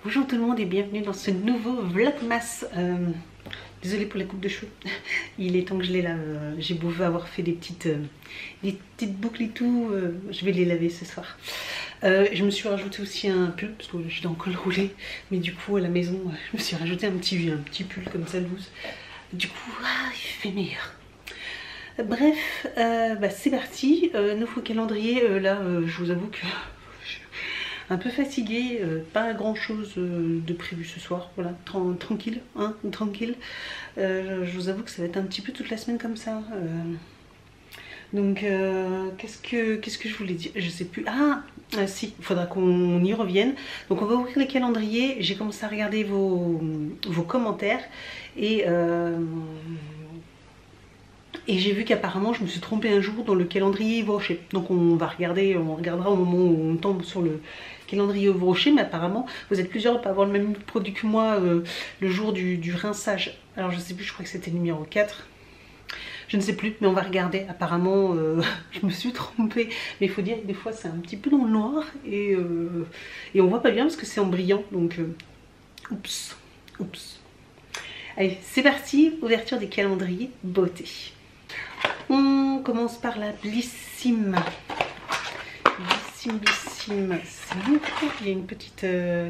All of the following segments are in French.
Bonjour tout le monde et bienvenue dans ce nouveau vlogmas. Désolée pour la coupe de cheveux, il est temps que je les lave. J'ai beau avoir fait des petites boucles et tout, je vais les laver ce soir. Je me suis rajouté aussi un pull parce que je suis en col roulé, mais du coup à la maison je me suis rajouté un petit pull comme ça loose. Du coup il fait meilleur. Bref, c'est parti, nouveau calendrier. Là je vous avoue que un peu fatiguée, pas grand chose de prévu ce soir, voilà, tranquille, hein, tranquille. Je vous avoue que ça va être un petit peu toute la semaine comme ça. Donc qu'est-ce que je voulais dire, je sais plus. Si, il faudra qu'on y revienne. Donc on va ouvrir les calendriers. J'ai commencé à regarder vos commentaires et j'ai vu qu'apparemment je me suis trompée un jour dans le calendrier Yves Rocher. Donc on regardera au moment où on tombe sur le calendrier Yves Rocher, mais apparemment vous êtes plusieurs à pas avoir le même produit que moi le jour du rinçage. Alors je sais plus, je crois que c'était le numéro 4. Je ne sais plus, mais on va regarder. Apparemment je me suis trompée. Mais il faut dire que des fois c'est un petit peu dans le noir et on voit pas bien parce que c'est en brillant. Donc oups. Allez, c'est parti, ouverture des calendriers beauté. On commence par la Blissim. Blissim. C'est bon, il y a une petite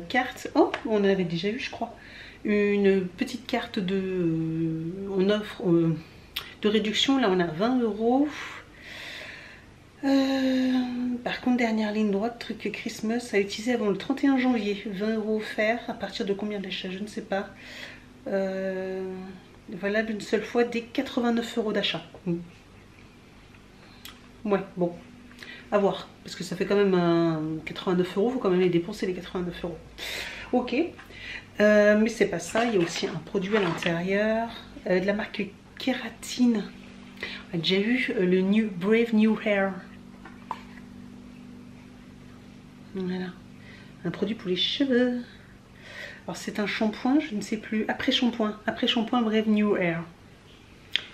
carte. Oh, on avait déjà eu, je crois. Une petite carte on offre de réduction. Là, on a 20 €. Par contre, dernière ligne droite, truc Christmas à utiliser avant le 31 janvier. 20 € offerts. À partir de combien d'achat? Je ne sais pas. Valable une seule fois dès 89 € d'achat. Ouais, bon, à voir, parce que ça fait quand même 89 €, faut quand même les dépenser les 89 €. Ok, mais c'est pas ça, il y a aussi un produit à l'intérieur de la marque Kératine. On a déjà eu le Brave New Hair. Voilà, un produit pour les cheveux. Alors c'est un shampoing, je ne sais plus, après-shampoing Brave New Hair.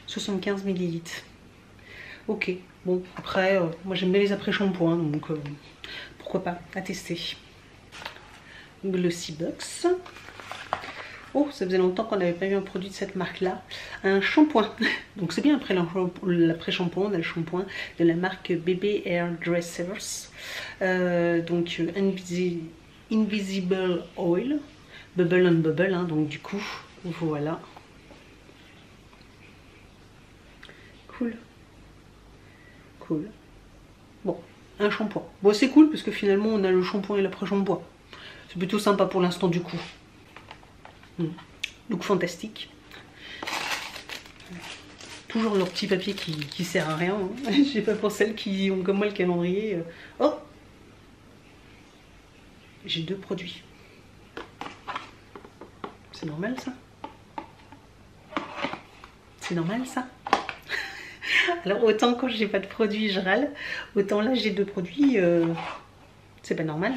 75 ml. Ok, bon, après, moi j'aime bien les après-shampoings, donc pourquoi pas, à tester. Glossy Box. Oh, ça faisait longtemps qu'on n'avait pas eu un produit de cette marque-là. Un shampoing. Donc c'est bien après l'après-shampoing, on a le shampoing de la marque Bébé Hair Dressers. Donc Invisible Oil. Bubble on bubble, hein, donc du coup, voilà. Cool. Bon, un shampoing. Bon, c'est cool parce que finalement on a le shampoing et l'après-shampoing. C'est plutôt sympa pour l'instant du coup. Look fantastique. Toujours leur petit papier qui sert à rien. Hein. Je sais pas pour celles qui ont comme moi le calendrier. Oh, j'ai 2 produits. C'est normal ça? C'est normal ça? Alors autant quand j'ai pas de produit je râle, autant là j'ai 2 produits, c'est pas normal.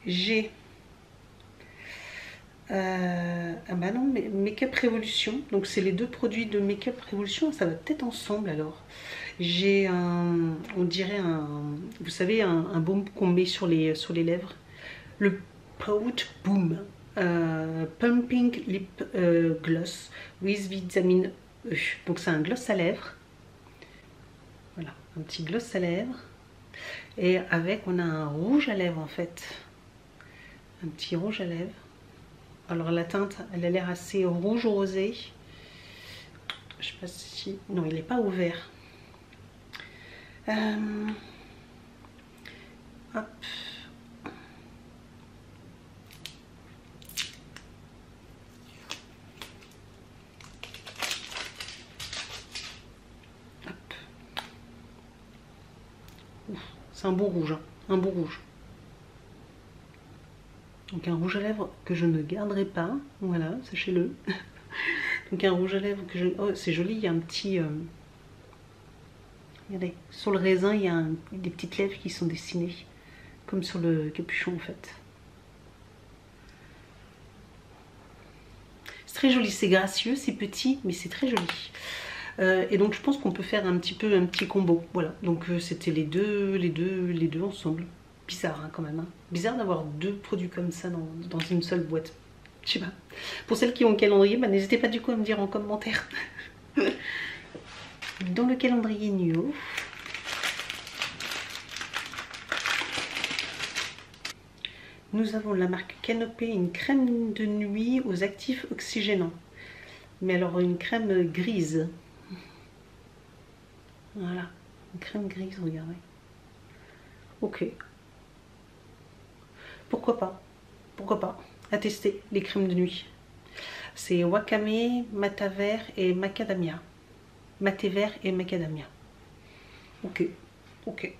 J'ai bah non, mais Make-up Révolution, donc c'est les 2 produits de Make-up Révolution, ça va peut-être ensemble alors. J'ai on dirait vous savez, un baume qu'on met sur les lèvres, le Pout Boom. Pumping Lip Gloss with vitamine E. Donc c'est un gloss à lèvres. Voilà, un petit gloss à lèvres. Et avec, on a un rouge à lèvres en fait. Un petit rouge à lèvres. Alors la teinte, elle a l'air assez rouge rosé. Je sais pas si... Non, il n'est pas ouvert. Hop. C'est un beau rouge, hein, un beau rouge. Donc un rouge à lèvres que je ne garderai pas, voilà, sachez-le. Donc un rouge à lèvres que je... Oh, c'est joli, il y a un petit... Regardez, sur le raisin, il y a des petites lèvres qui sont dessinées, comme sur le capuchon en fait. C'est très joli, c'est gracieux, c'est petit, mais c'est très joli. Et donc je pense qu'on peut faire un petit combo. Voilà, donc c'était les deux ensemble. Bizarre hein, quand même. Hein. Bizarre d'avoir 2 produits comme ça dans une seule boîte. Je sais pas. Pour celles qui ont le calendrier, bah, n'hésitez pas du coup à me dire en commentaire. Dans le calendrier Nuo, nous avons la marque Canopé, une crème de nuit aux actifs oxygénants. Mais alors une crème grise. Voilà, une crème grise, regardez. Ok. Pourquoi pas? Pourquoi pas? À tester les crèmes de nuit. C'est wakame, mataver et macadamia. Maté vert et macadamia. Ok, ok.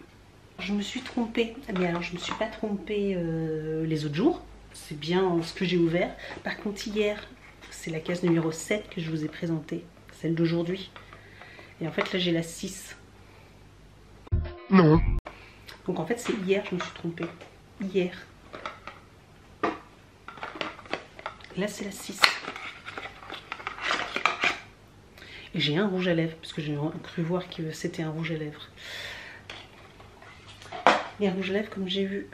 Je me suis trompée, mais alors je ne me suis pas trompée les autres jours. C'est bien ce que j'ai ouvert. Par contre hier, c'est la case numéro 7 que je vous ai présentée. Celle d'aujourd'hui. Et en fait là j'ai la 6. Non. Donc en fait c'est hier je me suis trompée. Hier. Là c'est la 6. Et j'ai un rouge à lèvres, parce que j'ai cru voir que c'était un rouge à lèvres. Et un rouge à lèvres comme j'ai vu.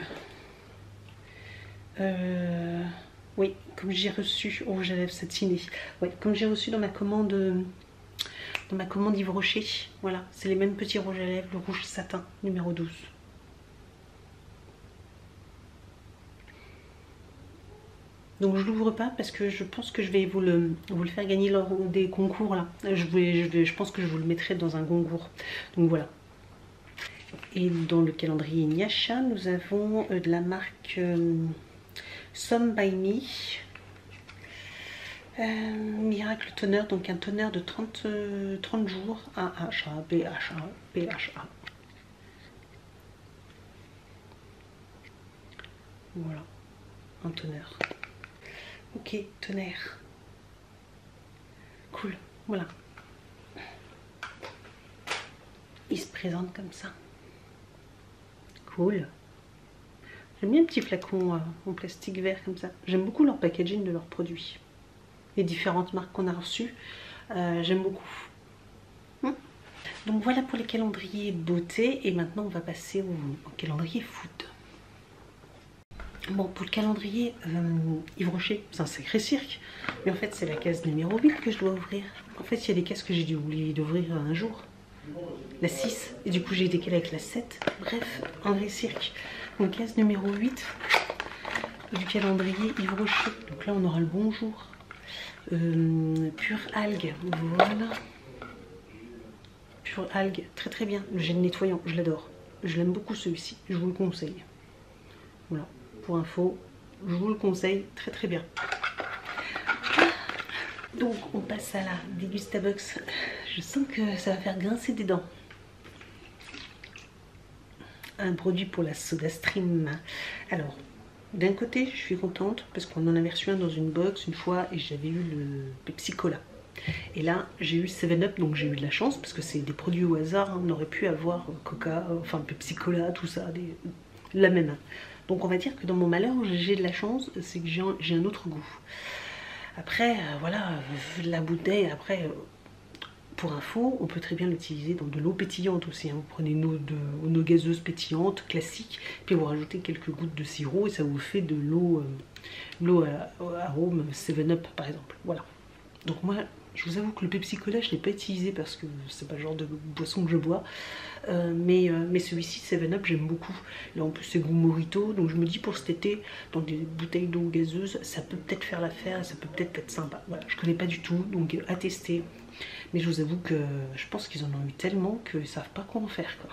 Oui, comme j'ai reçu rouge à lèvres satiné. Oui, comme j'ai reçu dans ma commande Yves Rocher. Voilà, c'est les mêmes petits rouges à lèvres, le rouge satin numéro 12. Donc je l'ouvre pas parce que je pense que je vais vous le faire gagner lors des concours là. Je pense que je vous le mettrai dans un concours. Donc voilà. Et dans le calendrier Nyasha, nous avons de la marque Some by Me. Miracle Toner, donc un toner de 30 jours. AHA, BHA, PHA. Voilà, un toner. Ok, tonnerre. Cool, voilà. Il se présente comme ça. Cool. J'aime bien un petit flacon en plastique vert comme ça. J'aime beaucoup leur packaging de leurs produits. Les différentes marques qu'on a reçues, j'aime beaucoup. Donc voilà pour les calendriers beauté. Et maintenant on va passer au calendrier food. Bon, pour le calendrier Yves Rocher, c'est un sacré cirque. Mais en fait, c'est la case numéro 8 que je dois ouvrir. En fait, il y a des cases que j'ai dû oublier d'ouvrir un jour. La 6. Et du coup, j'ai décalé avec la 7. Bref, un vrai cirque. Donc, case numéro 8 du calendrier Yves Rocher. Donc là, on aura le bonjour. Pure algue. Voilà. Pure algue. Très très bien. Le gel nettoyant, je l'adore. Je l'aime beaucoup celui-ci. Je vous le conseille. Voilà. Pour info, je vous le conseille, très très bien. Donc on passe à la Degustabox. Je sens que ça va faire grincer des dents. Un produit pour la SodaStream. Alors, d'un côté, je suis contente parce qu'on en avait reçu un dans une box une fois et j'avais eu le Pepsi Cola. Et là, j'ai eu 7-Up, donc j'ai eu de la chance parce que c'est des produits au hasard. Hein. On aurait pu avoir Coca, enfin Pepsi Cola, tout ça, la même. Donc on va dire que dans mon malheur, j'ai de la chance, c'est que j'ai un autre goût. Après, voilà, la bouteille, après, pour info, on peut très bien l'utiliser dans de l'eau pétillante aussi. Hein. Vous prenez une eau gazeuse pétillante, classique, puis vous rajoutez quelques gouttes de sirop et ça vous fait de l'eau arôme 7-Up par exemple. Voilà. Donc moi, je vous avoue que le Pepsi Cola, je ne l'ai pas utilisé parce que c'est pas le genre de boisson que je bois. Mais celui-ci, 7-Up, j'aime beaucoup. Là, en plus, c'est goût mojito. Donc, je me dis pour cet été, dans des bouteilles d'eau gazeuse, ça peut peut-être faire l'affaire et ça peut peut-être être sympa. Voilà, je connais pas du tout, donc à tester. Mais je vous avoue que je pense qu'ils en ont eu tellement qu'ils ne savent pas quoi en faire, quoi.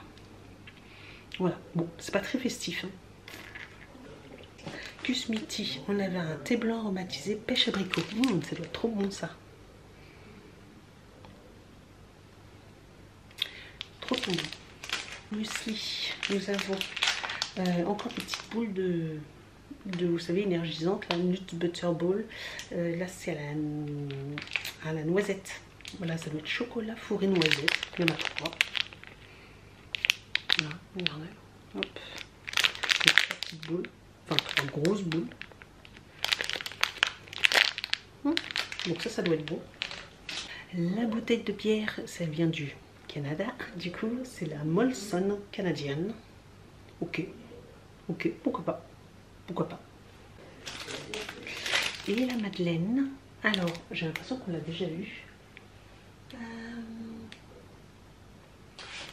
Voilà, bon, c'est pas très festif. Hein. Cusmiti, on avait un thé blanc aromatisé pêche abricot. Ça doit être trop bon, ça. Trop bon. Muesli, nous avons encore des petites boules de vous savez, énergisantes, la Nut Butter Ball. Là, c'est à la noisette. Voilà, ça doit être chocolat fourré noisette. Il y en a 3. Voilà, regardez. Hop. Des petites boules. Enfin, 3 grosses boules. Donc ça doit être bon. La bouteille de bière, ça vient du Canada. Du coup, c'est la Molson canadienne. Ok, ok, pourquoi pas. Pourquoi pas. Et la Madeleine. Alors, j'ai l'impression qu'on l'a déjà eu.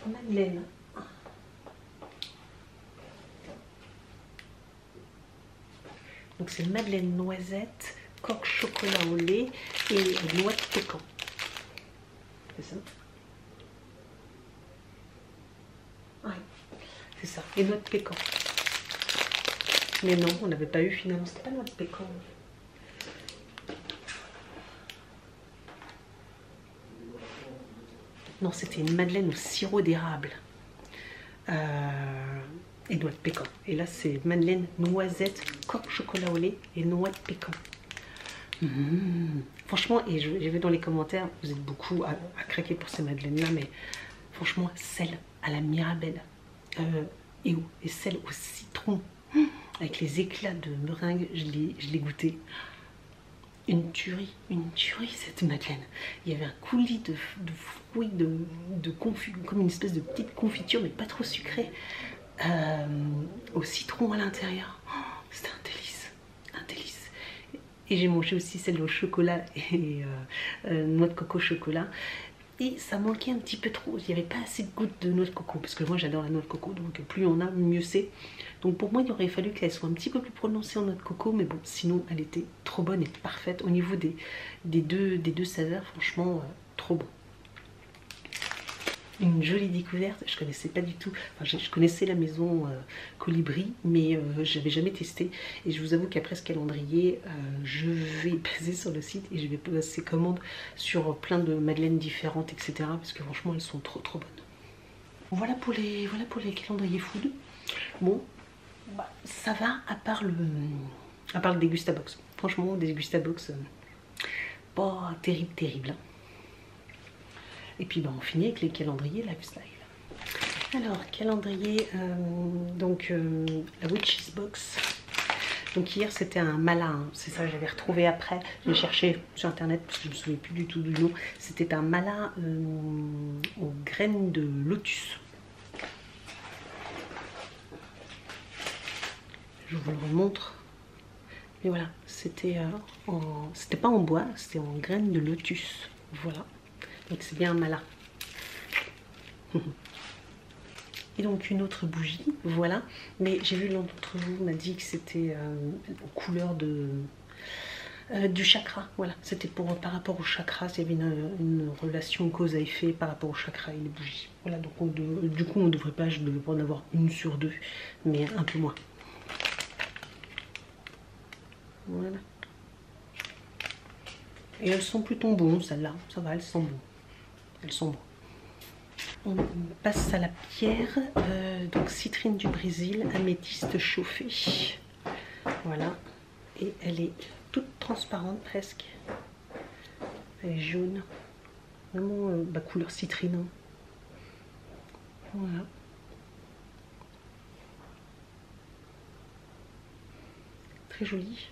Madeleine. Donc c'est Madeleine noisette, coque chocolat au lait et noix de pécan. C'est ça? Ouais, c'est ça. Et noix de pécan. Mais non, on n'avait pas eu finalement. C'était pas noix de pécan. Non, c'était une madeleine au sirop d'érable. Et noix de pécan. Et là, c'est madeleine noisette, coque chocolat au lait et noix de pécan. Franchement, et j'ai vu dans les commentaires, vous êtes beaucoup à craquer pour ces madeleines-là, mais franchement, celle à la Mirabelle et celle au citron, avec les éclats de meringue, je l'ai goûté. Une tuerie cette madeleine. Il y avait un coulis de fruits, de confiture, comme une espèce de petite confiture, mais pas trop sucrée, au citron à l'intérieur. Oh, c'était un délice, un délice. Et j'ai mangé aussi celle au chocolat et noix de coco chocolat. Et ça manquait un petit peu trop, il n'y avait pas assez de gouttes de noix de coco, parce que moi j'adore la noix de coco, donc plus on a, mieux c'est. Donc pour moi il aurait fallu qu'elle soit un petit peu plus prononcée en noix de coco, mais bon, sinon elle était trop bonne et parfaite au niveau des deux saveurs, franchement trop bon. Une jolie découverte, je connaissais pas du tout, enfin je connaissais la maison Colibri, mais j'avais jamais testé, et je vous avoue qu'après ce calendrier, je vais passer sur le site et je vais passer commande sur plein de madeleines différentes, etc. parce que franchement elles sont trop bonnes. Voilà pour les calendriers food. Bon, bah, ça va à part le Dégustabox. Franchement, des Dégustabox, pas terrible. Hein. Et puis bah, on finit avec les calendriers lifestyle. Alors, calendrier, la Witch's Box. Donc hier c'était un mala, hein. C'est ça que j'avais retrouvé après. J'ai cherché sur internet parce que je ne me souviens plus du tout du nom. C'était un mala aux graines de lotus. Je vous le remontre. Mais voilà, c'était pas en bois, c'était en graines de lotus. Voilà. Donc c'est bien un mala. Et donc une autre bougie, voilà. Mais j'ai vu l'un d'entre vous m'a dit que c'était aux couleurs du chakra. Voilà, c'était par rapport au chakra, il y avait une relation cause à effet par rapport au chakra et les bougies. Voilà, donc du coup je ne devrais pas en avoir une sur deux, mais un peu moins. Voilà. Et elles sont plutôt bonnes, celles-là. Ça va, elles sont bonnes. Elles sont bonnes. On passe à la pierre. Donc citrine du Brésil, améthyste chauffée. Voilà. Et elle est toute transparente presque. Elle est jaune. Vraiment couleur citrine. Hein. Voilà. Très jolie.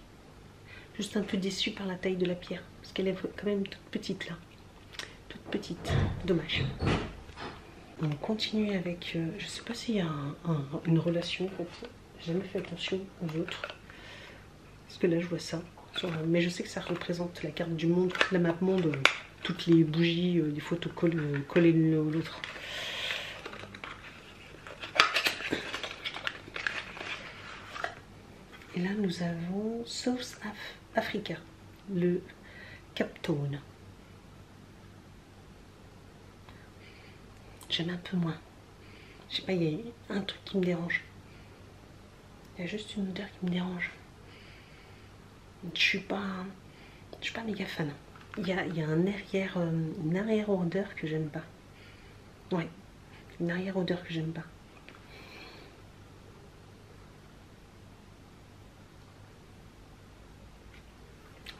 Juste un peu déçue par la taille de la pierre. Parce qu'elle est quand même toute petite là. Toute petite. Dommage. On continue avec... je sais pas s'il y a une relation. En fait. J'ai jamais fait attention aux autres. Parce que là je vois ça. Mais je sais que ça représente la carte du monde. La map monde. Toutes les bougies, les photos collées l'une à l'autre. Et là nous avons South Africa. Le Captone. J'aime un peu moins. Je sais pas, il y a un truc qui me dérange. Il y a juste une odeur qui me dérange. Je suis pas méga fan. Il y a une arrière odeur que j'aime pas. Ouais, une arrière odeur que j'aime pas.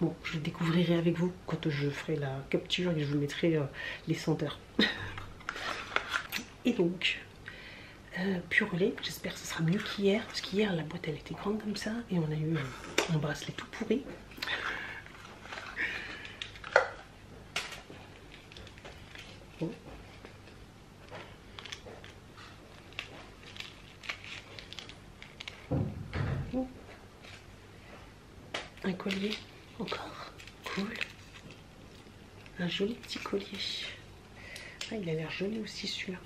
Bon, je le découvrirai avec vous quand je ferai la capture et je vous mettrai les senteurs. Et donc, pur relais, j'espère que ce sera mieux qu'hier, parce qu'hier la boîte elle était grande comme ça et on a eu un bracelet tout pourri. Un collier, encore, cool. Un joli petit collier. Ah, il a l'air joli aussi celui-là.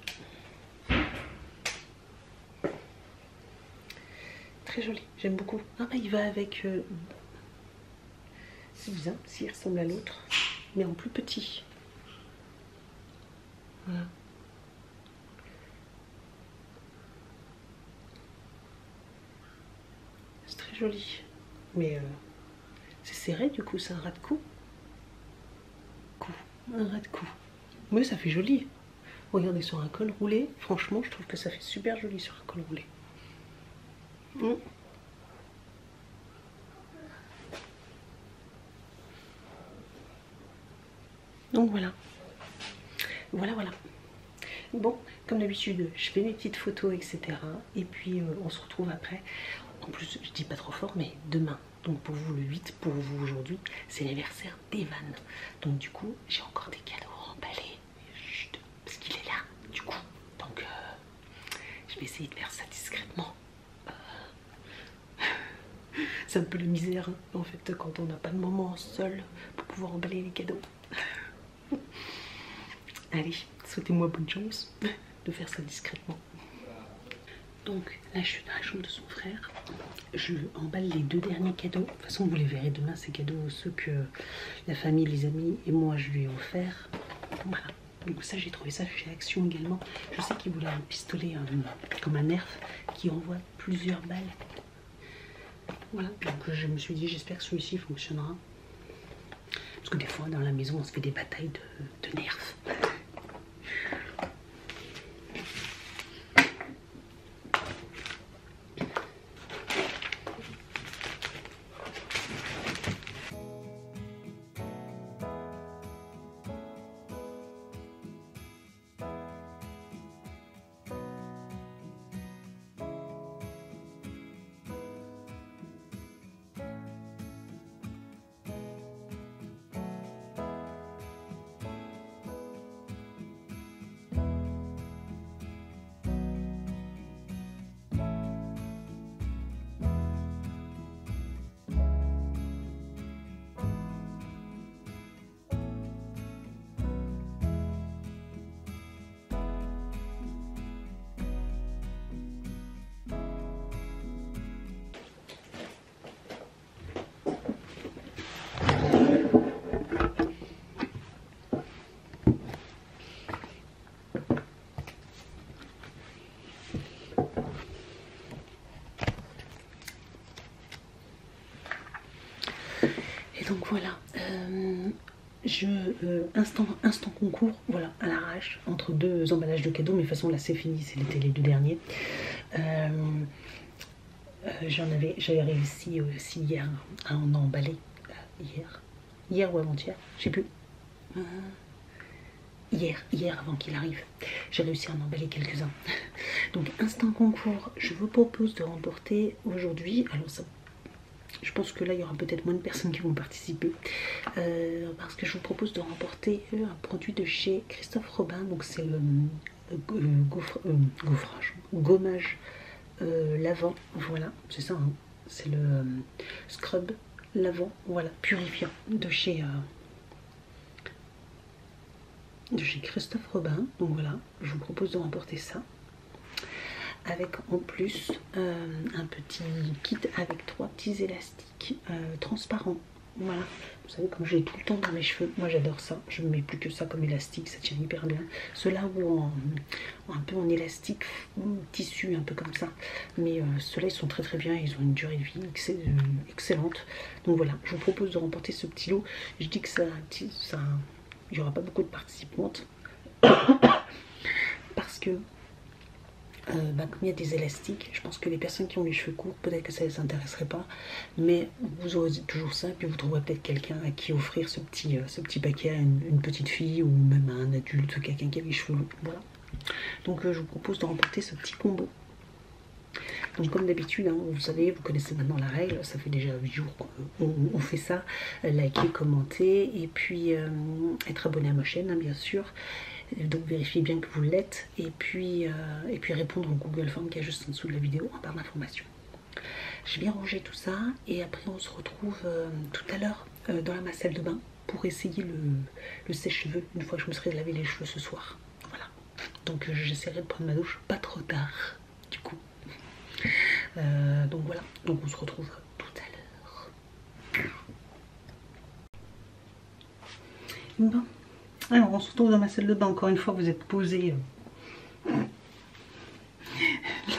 Très joli, j'aime beaucoup. Ah bah il va avec... C'est bizarre, s'il ressemble à l'autre, mais en plus petit. Voilà. C'est très joli. Mais c'est serré du coup, c'est un ras de cou. Un ras de cou. Mais ça fait joli. Regardez sur un col roulé, franchement je trouve que ça fait super joli sur un col roulé. Donc voilà. Voilà. Bon, comme d'habitude, je fais mes petites photos, etc. Et puis on se retrouve après. En plus, je dis pas trop fort, mais demain. Donc pour vous le 8, pour vous aujourd'hui, c'est l'anniversaire d'Evan. Donc du coup, j'ai encore des cadeaux emballés. Chut, parce qu'il est là, du coup. Donc je vais essayer de faire ça discrètement. C'est un peu la misère, hein, en fait, quand on n'a pas de moment seul pour pouvoir emballer les cadeaux. Allez, souhaitez-moi bonne chance de faire ça discrètement. Donc là, je suis dans la chambre de son frère. Je emballe les 2 derniers cadeaux. De toute façon, vous les verrez demain, ces cadeaux, ceux que la famille, les amis et moi, je lui ai offert. Voilà. Donc ça, j'ai trouvé ça chez Action également. Je sais qu'il voulait un pistolet comme un Nerf qui envoie plusieurs balles. Voilà, donc je me suis dit, j'espère que celui-ci fonctionnera. Parce que des fois, dans la maison, on se fait des batailles de Nerf. Donc voilà, instant concours, voilà, à l'arrache, entre 2 emballages de cadeaux, mais de toute façon là c'est fini, c'était les 2 derniers. J'avais réussi aussi hier à en emballer, hier ou avant-hier, je sais plus. Hier avant qu'il arrive, j'ai réussi à en emballer quelques-uns. Donc instant concours, je vous propose de remporter aujourd'hui, alors ça, je pense que là il y aura peut-être moins de personnes qui vont participer, parce que je vous propose de remporter un produit de chez Christophe Robin. Donc c'est le gommage lavant, voilà, c'est ça, hein. C'est le scrub lavant, voilà, purifiant de chez Christophe Robin. Donc voilà, je vous propose de remporter ça, avec en plus un petit kit avec 3 petits élastiques transparents. Voilà, vous savez, comme j'ai tout le temps dans mes cheveux, moi j'adore ça, je ne mets plus que ça comme élastique, ça tient hyper bien. Ceux-là où un peu en élastique tissu, un peu comme ça, mais ceux-là ils sont très très bien, ils ont une durée de vie excellente. Donc voilà, je vous propose de remporter ce petit lot. Je dis que ça il n'y aura pas beaucoup de participantes parce que comme il y a des élastiques, je pense que les personnes qui ont les cheveux courts, peut-être que ça ne les intéresserait pas, mais vous aurez toujours ça, puis vous trouverez peut-être quelqu'un à qui offrir ce petit paquet à une petite fille, ou même à un adulte, ou quelqu'un qui a les cheveux longs. Voilà. Donc je vous propose de remporter ce petit combo. Donc comme d'habitude, hein, vous savez, vous connaissez maintenant la règle, ça fait déjà 8 jours qu'on fait ça, liker, commenter, et puis être abonné à ma chaîne, hein, bien sûr. Donc vérifiez bien que vous l'êtes, et puis répondre au Google Form qui est juste en dessous de la vidéo en barre d'informations. Je vais ranger tout ça et après on se retrouve tout à l'heure dans ma salle de bain pour essayer le sèche-cheveux une fois que je me serai lavé les cheveux ce soir. Voilà. Donc j'essaierai de prendre ma douche pas trop tard du coup. Donc voilà, donc on se retrouve tout à l'heure. Bon, alors on se retrouve dans ma salle de bain. Encore une fois, vous êtes posés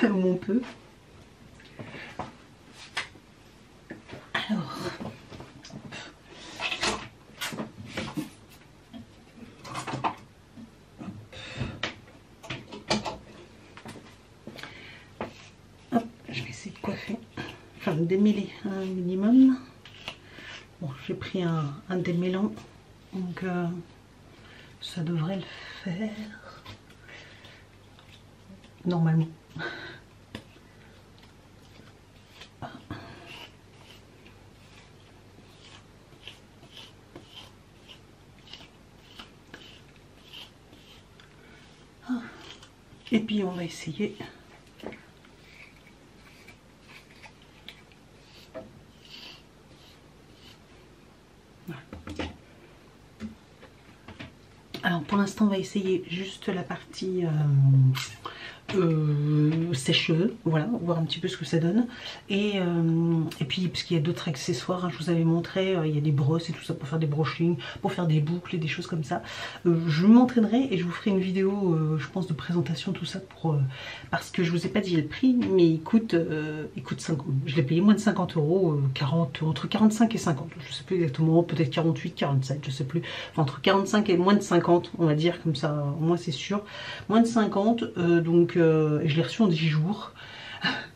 là où on peut. Alors, hop, je vais essayer de coiffer, enfin de démêler un minimum. Bon, j'ai pris un démêlant, donc ça devrait le faire normalement. Et puis on va essayer voilà. Alors pour l'instant on va essayer juste la partie sèche-cheveux, voilà, voir un petit peu ce que ça donne. Et puis parce qu'il y a d'autres accessoires, hein, je vous avais montré, il y a des brosses et tout ça pour faire des brushings, pour faire des boucles et des choses comme ça. Je m'entraînerai et je vous ferai une vidéo, je pense, de présentation, tout ça, pour parce que je vous ai pas dit le prix, mais il coûte 5, je l'ai payé moins de 50 €, 40, entre 45 et 50, je sais plus exactement, peut-être 48, 47, je sais plus, enfin, entre 45 et moins de 50, on va dire, comme ça, au moins c'est sûr, moins de 50, donc je l'ai reçu en 10 jours.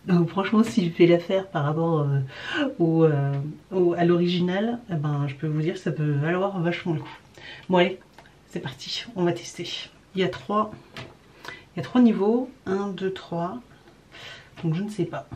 Donc franchement, si je fais l'affaire par rapport à l'original, eh ben, je peux vous dire que ça peut valoir vachement le coup. Bon allez, c'est parti, on va tester. Il y a 3 niveaux, 1, 2, 3, donc je ne sais pas.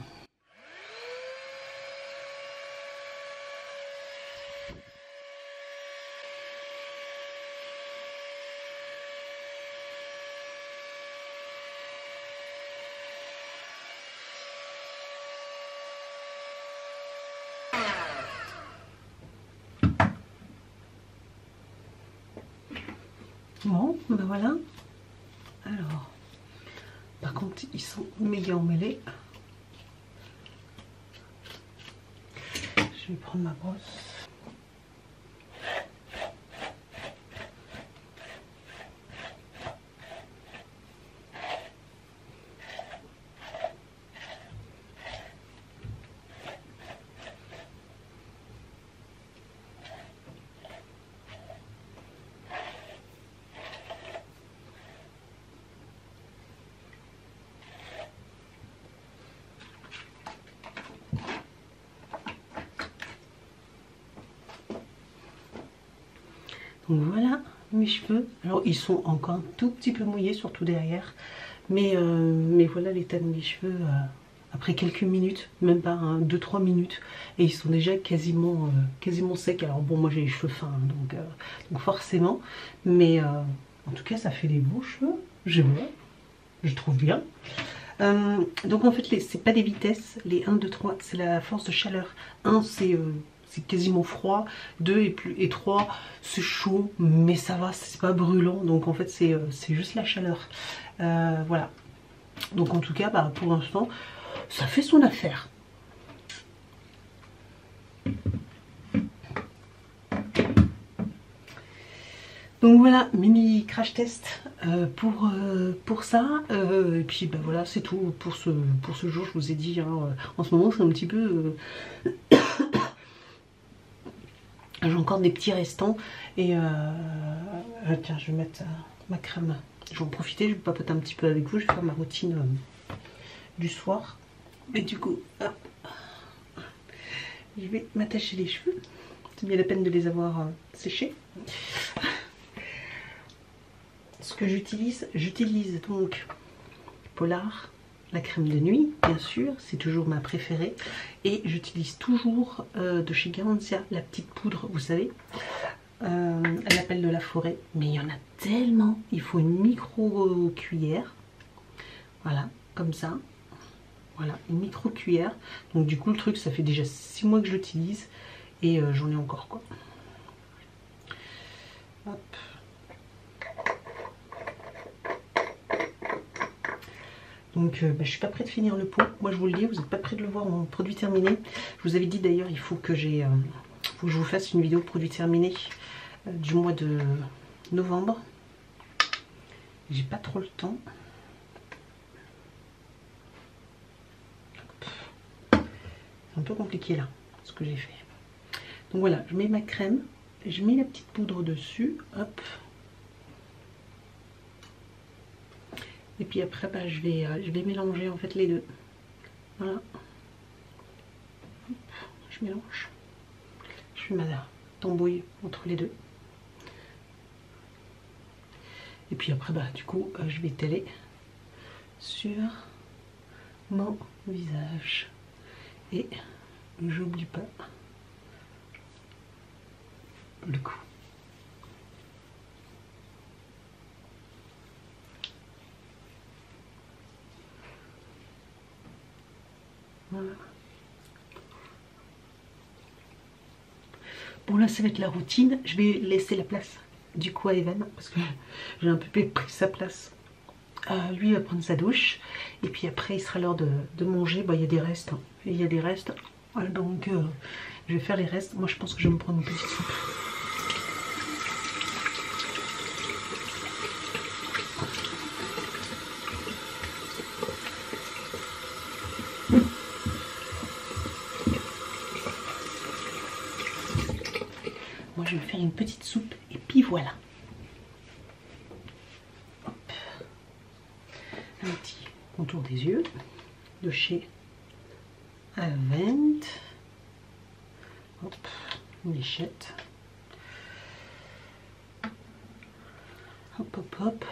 Bon, ben voilà. Alors, par contre, ils sont méga emmêlés. Je vais prendre ma brosse. Donc voilà mes cheveux. Alors ils sont encore un tout petit peu mouillés, surtout derrière. Mais voilà l'état de mes cheveux après quelques minutes, même pas 2-3 minutes. Et ils sont déjà quasiment secs. Alors bon, moi j'ai les cheveux fins, hein, donc forcément. Mais en tout cas ça fait des beaux cheveux. Je trouve bien. Donc en fait c'est pas des vitesses, les 1, 2, 3 c'est la force de chaleur. 1 c'est quasiment froid, 2 et 3 c'est chaud mais ça va, c'est pas brûlant, donc en fait c'est juste la chaleur. Voilà, donc en tout cas bah, pour l'instant ça fait son affaire. Donc voilà, mini crash test pour ça. Et puis bah voilà, c'est tout pour ce jour. Je vous ai dit, hein, en ce moment c'est un petit peu... J'ai encore des petits restants. Et tiens, je vais mettre ma crème. Je vais en profiter, je vais papoter un petit peu avec vous. Je vais faire ma routine du soir. Et du coup, hop, je vais m'attacher les cheveux. C'est bien la peine de les avoir séchés. Ce que j'utilise donc Polar, la crème de nuit, bien sûr, c'est toujours ma préférée. Et j'utilise toujours de chez Garantia la petite poudre, vous savez, l'appel de la forêt. Mais il y en a tellement, il faut une micro cuillère. Voilà, comme ça. Voilà, une micro-cuillère. Donc du coup le truc, ça fait déjà 6 mois que je l'utilise. Et j'en ai encore quoi. Hop. Donc je suis pas prête de finir le pot. Moi je vous le dis, vous n'êtes pas prêt de le voir en produit terminé. Je vous avais dit d'ailleurs, il faut que je vous fasse une vidéo produit terminé du mois de novembre. J'ai pas trop le temps. C'est un peu compliqué là, ce que j'ai fait. Donc voilà, je mets ma crème, je mets la petite poudre dessus, hop. Et puis après, bah, je vais mélanger en fait les deux. Voilà. Hop, je mélange. Je fais ma tambouille entre les deux. Et puis après, bah, du coup, je vais étaler sur mon visage. Et j'oublie pas le cou. Voilà. Bon là ça va être la routine, je vais laisser la place du coup à Evan parce que j'ai un peu pris sa place. Lui il va prendre sa douche et puis après il sera l'heure de manger. Bah, il y a des restes, hein. Il y a des restes, voilà, donc je vais faire les restes. Moi je pense que je vais me prendre une petite soupe. Moi je vais me faire une petite soupe et puis voilà. Hop. Un petit contour des yeux de chez Avent. Hop, une léchette. Hop hop hop.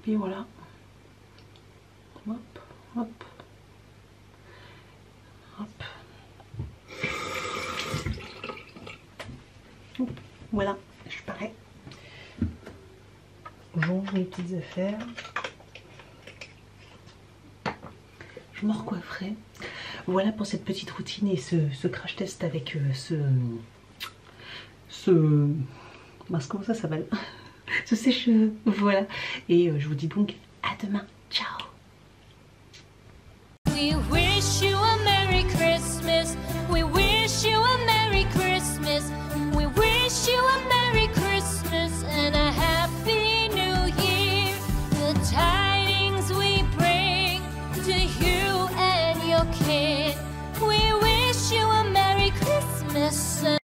Puis voilà. Hop hop. Hop. Voilà, je suis pareil. Je range mes petites affaires. Je me recoifferai. Voilà pour cette petite routine et ce crash test avec mince, comment ça s'appelle, ce sèche-cheveux. Voilà. Et je vous dis donc à demain. Ciao. We wish you a Merry Christmas. We wish you a Merry Christmas. We wish you a Merry Christmas and a Happy New Year. The tidings we bring to you and your kid. We wish you a Merry Christmas.